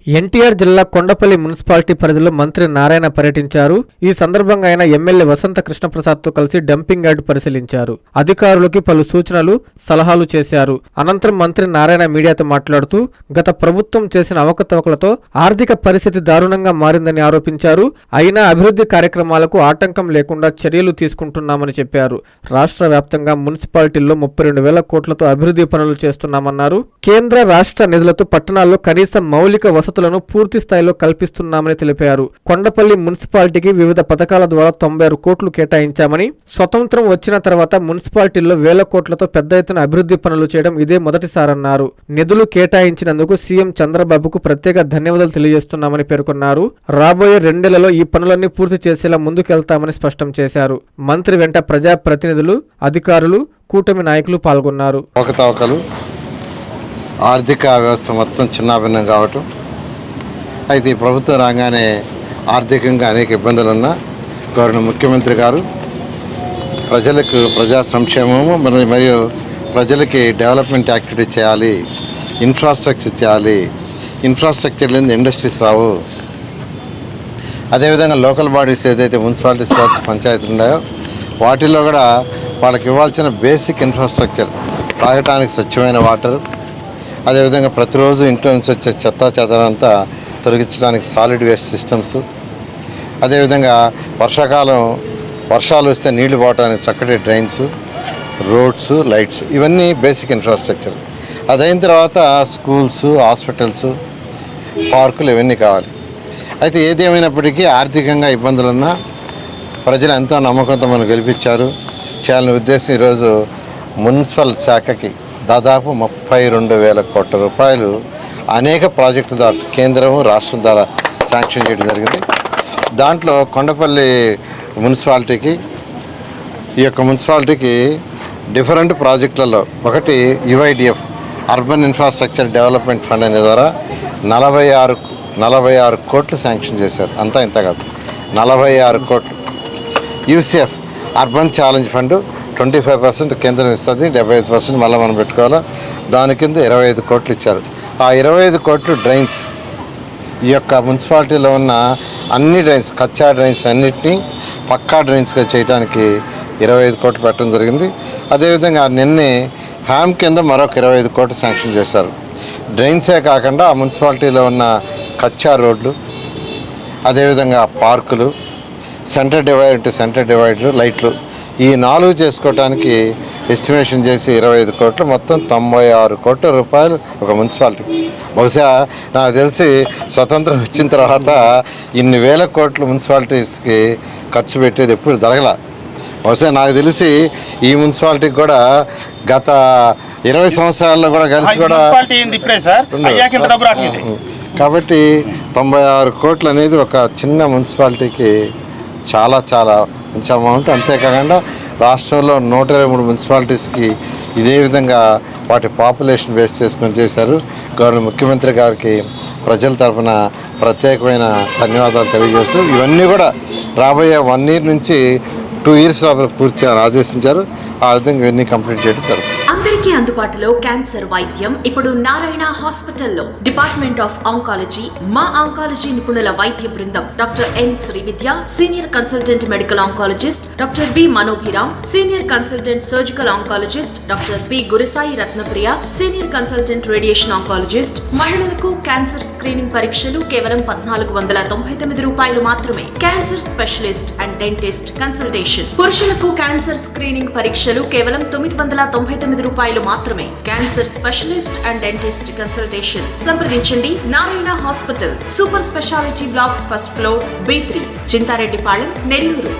ఎన్టీఆర్ జిల్లా కొండపల్లి మున్సిపాలిటీ పరిధిలో మంత్రి నారాయణ పర్యటించారు. ఈ సందర్భంగా ఆయన ఎమ్మెల్యే వసంత కృష్ణప్రసాద్తో కలిసి డంపింగ్ యార్డు పరిశీలించారు. అధికారులకి పలు సూచనలు, సలహాలు చేశారు. అనంతరం మంత్రి నారాయణ మీడియాతో మాట్లాడుతూ గత ప్రభుత్వం చేసిన అవకతవకలతో ఆర్థిక పరిస్థితి దారుణంగా మారిందని ఆరోపించారు. అయినా అభివృద్ధి కార్యక్రమాలకు ఆటంకం లేకుండా చర్యలు తీసుకుంటున్నామని చెప్పారు. రాష్ట్ర వ్యాప్తంగా మున్సిపాలిటీల్లో 32,000 కోట్లతో అభివృద్ధి పనులు చేస్తున్నామన్నారు. కేంద్ర రాష్ట్ర నిధులతో పట్టణాల్లో కనీస మౌలిక వసతులను పూర్తి స్థాయిలో కల్పిస్తున్నామని తెలిపారు. కొండపల్లి మున్సిపాలిటీకి వివిధ పథకాల ద్వారా 96 కోట్లు కేటాయించామని, స్వతంత్రం వచ్చిన తర్వాత మున్సిపాలిటీల్లో 1,000 కోట్లతో పెద్ద ఎత్తున అభివృద్ధి పనులు చేయడం ఇదే మొదటిసారన్నారు. నిధులు కేటాయించినందుకు సీఎం చంద్రబాబుకు ప్రత్యేక ధన్యవాదాలు తెలియజేస్తున్నామని పేర్కొన్నారు. రాబోయే 2 నెలల్లో ఈ పనులన్నీ పూర్తి చేసేలా ముందుకెళ్తామని స్పష్టం చేశారు. మంత్రి వెంట ప్రజాప్రతినిధులు, అధికారులు, కూటమి నాయకులు పాల్గొన్నారు. ఆర్థిక వ్యవస్థ మొత్తం చిన్నాభిన్నం కావటం, అయితే ఈ ప్రభుత్వం రాగానే ఆర్థికంగా అనేక ఇబ్బందులు ఉన్న గౌరవ ముఖ్యమంత్రి గారు ప్రజలకు ప్రజా సంక్షేమము మరియు ప్రజలకి డెవలప్మెంట్ యాక్టివిటీ చేయాలి, ఇన్ఫ్రాస్ట్రక్చర్ చేయాలి, ఇన్ఫ్రాస్ట్రక్చర్ లేని ఇండస్ట్రీస్ రావు. అదేవిధంగా లోకల్ బాడీస్ ఏదైతే మున్సిపాలిటీస్ కావచ్చు, పంచాయతీలు ఉన్నాయో వాటిల్లో కూడా వాళ్ళకి ఇవ్వాల్సిన బేసిక్ ఇన్ఫ్రాస్ట్రక్చర్, తాగటానికి స్వచ్ఛమైన వాటర్, అదేవిధంగా ప్రతిరోజు ఇంట్లో నుంచి వచ్చే చెత్త చెదరంతా తొలగించడానికి సాలిడ్ వేస్ట్ సిస్టమ్స్, అదేవిధంగా వర్షాలు వస్తే నీళ్లు పోవడానికి చక్కటి డ్రైన్స్, రోడ్స్, లైట్స్, ఇవన్నీ బేసిక్ ఇన్ఫ్రాస్ట్రక్చర్. అదైన తర్వాత స్కూల్స్, హాస్పిటల్స్, పార్కులు ఇవన్నీ కావాలి. అయితే ఏదేమైనప్పటికీ ఆర్థికంగా ఇబ్బందులున్నా ప్రజలు ఎంతో నమ్మకంతో మనం గెలిపించారు. చేయాలని ఉద్దేశం ఈరోజు మున్సిపల్ శాఖకి దాదాపు 32,000 కోట్ల రూపాయలు అనేక ప్రాజెక్టుల ద్వారా కేంద్రము, రాష్ట్రం ద్వారా శాంక్షన్ చేయడం జరిగింది. దాంట్లో కొండపల్లి మున్సిపాలిటీకి, ఈ యొక్క మున్సిపాలిటీకి డిఫరెంట్ ప్రాజెక్టులలో ఒకటి UIDF urban infrastructure development fund అనే ద్వారా 46 కోట్లు శాంక్షన్ చేశారు. అంతా ఇంత కాదు, 46 కోట్లు. యూసిఎఫ్ అర్బన్ ఛాలెంజ్ ఫండ్ 25% కేంద్రం ఇస్తుంది, 75% మళ్ళీ మనం పెట్టుకోవాలా. దాని కింద 25 కోట్లు ఇచ్చారు. ఆ 25 కోట్లు డ్రైన్స్, ఈ యొక్క మున్సిపాలిటీలో ఉన్న అన్ని డ్రైన్స్, కచ్చా డ్రైన్స్ అన్నిటినీ పక్కా డ్రైన్స్గా చేయడానికి 25 కోట్లు పెట్టడం జరిగింది. అదేవిధంగా నిన్నే హ్యామ్ కింద మరొక 25 కోట్లు శాంక్షన్ చేశారు. డ్రైన్సే కాకుండా ఆ మున్సిపాలిటీలో ఉన్న కచ్చా రోడ్లు, అదేవిధంగా పార్కులు, సెంటర్ డివైడర్ లైట్లు, ఈ 4 చేసుకోవడానికి ఎస్టిమేషన్ చేసి 25 కోట్లు, మొత్తం 96 కోట్ల రూపాయలు ఒక మున్సిపాలిటీ. బహుశా నాకు తెలిసి స్వతంత్రం వచ్చిన తర్వాత ఇన్ని వేల కోట్లు మున్సిపాలిటీస్కి ఖర్చు పెట్టేది ఎప్పుడు జరగల. బహుశా నాకు తెలిసి ఈ మున్సిపాలిటీకి కూడా గత 20 సంవత్సరాల్లో కూడా కలిసి కూడా కాబట్టి 96 కోట్లు అనేది ఒక చిన్న మున్సిపాలిటీకి చాలా మంచి అమౌంట్. అంతేకాకుండా రాష్ట్రంలో 123 మున్సిపాలిటీస్కి ఇదే విధంగా వాటి పాపులేషన్ బేస్ చేసుకొని చేశారు. గౌరవ ముఖ్యమంత్రి గారికి ప్రజల తరఫున ప్రత్యేకమైన ధన్యవాదాలు తెలియజేస్తూ ఇవన్నీ కూడా రాబోయే 1 year నుంచి 2 years లోపల పూర్తి చేయాలని ఆదేశించారు. ఆ విధంగా ఇవన్నీ కంప్లీట్ చేయడం జరుగుతుంది. అందరికీ అందుబాటులో క్యాన్సర్ వైద్యం ఇప్పుడు నారాయణ హాస్పిటల్లో. డిపార్ట్మెంట్ ఆఫ్ ఆంకాలజీ, మా ఆంకాలజీ నిపుణుల వైద్య బృందం doctor M Srividya, senior consultant medical oncologist doctor B Manobhiram, senior consultant surgical oncologist doctor P Gurisai Ratnapriya, senior consultant radiation oncologist. మహిళలకు క్యాన్సర్ స్క్రీనింగ్ పరీక్షలు కేవలం 1,499 రూపాయలు మాత్రమే. Cancer specialist and dentist consultation. పురుషులకు క్యాన్సర్ స్క్రీనింగ్ పరీక్షలు కేవలం 999 రూపాయలు మాత్రమే. Cancer specialist and dentist consultation సంప్రదించండి. Narayana hospital, super speciality block, 1st floor, B3, Chintareddypalem, Nellore.